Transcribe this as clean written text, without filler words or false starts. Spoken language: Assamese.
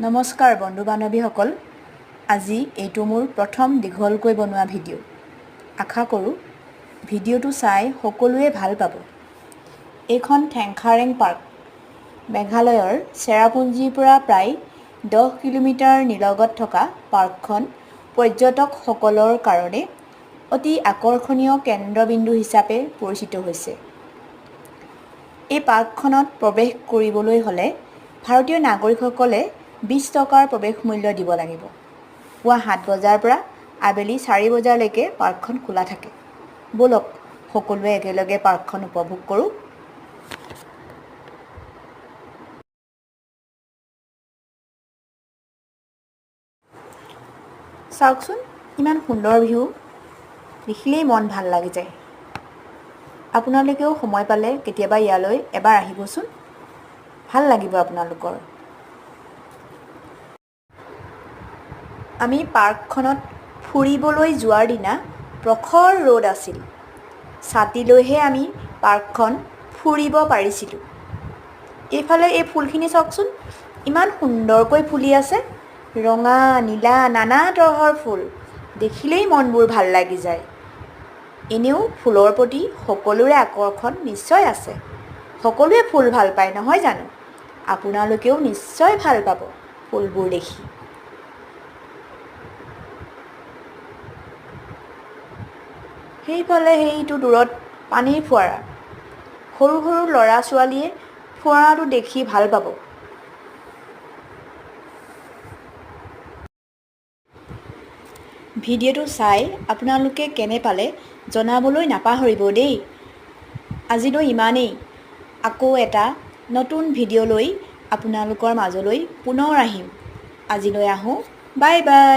নমস্কাৰ বন্ধু বান্ধৱীসকল, আজি এইটো মোৰ প্ৰথম দীঘলকৈ বনোৱা ভিডিঅ'। আশা কৰোঁ ভিডিঅ'টো চাই সকলোৱে ভাল পাব। এইখন থেংখাৰেং পাৰ্ক, মেঘালয়ৰ চেৰাপুঞ্জীৰ পৰা প্ৰায় 10 কিলোমিটাৰ নিলগত থকা পাৰ্কখন পৰ্যটকসকলৰ কাৰণে অতি আকৰ্ষণীয় কেন্দ্ৰবিন্দু হিচাপে পৰিচিত হৈছে। এই পাৰ্কখনত প্ৰৱেশ কৰিবলৈ হ'লে ভাৰতীয় নাগৰিকসকলে 20 টকাৰ প্ৰৱেশ মূল্য দিব লাগিব। পুৱা 7 বজাৰ পৰা আবেলি 4 বজালৈকে পাৰ্কখন খোলা থাকে। বলক সকলোৱে একেলগে পাৰ্কখন উপভোগ কৰোঁ। চাওকচোন, ইমান সুন্দৰ ভিউ, দেখিলেই মন ভাল লাগি যায়। আপোনালোকেও সময় পালে কেতিয়াবা ইয়ালৈ এবাৰ আহিবচোন, ভাল লাগিব আপোনালোকৰ। আমি পাৰ্কখনত ফুৰিবলৈ যোৱাৰ দিনা প্ৰখৰ ৰ'দ আছিল। ছাতি লৈহে আমি পাৰ্কখন ফুৰিব পাৰিছিলোঁ। এইফালে এই ফুলখিনি চাওকচোন, ইমান সুন্দৰকৈ ফুলি আছে। ৰঙা, নীলা, নানা তৰহৰ ফুল, দেখিলেই মনবোৰ ভাল লাগি যায়। এনেও ফুলৰ প্ৰতি সকলোৰে আকৰ্ষণ নিশ্চয় আছে। সকলোৱে ফুল ভাল পায় নহয় জানো? আপোনালোকেও নিশ্চয় ভাল পাব ফুলবোৰ দেখি। সেইফালে সেইটো দূৰত পানীৰ ফোৱাৰা, সৰু সৰু ল'ৰা ছোৱালীয়ে ফোৱাৰাটো দেখি ভাল পাব। ভিডিঅ'টো চাই আপোনালোকে কেনে পালে জনাবলৈ নাপাহৰিব দেই। আজিলৈ ইমানেই। আকৌ এটা নতুন ভিডিঅ' লৈ আপোনালোকৰ মাজলৈ পুনৰ আহিম। আজিলৈ আহোঁ, বাই বাই।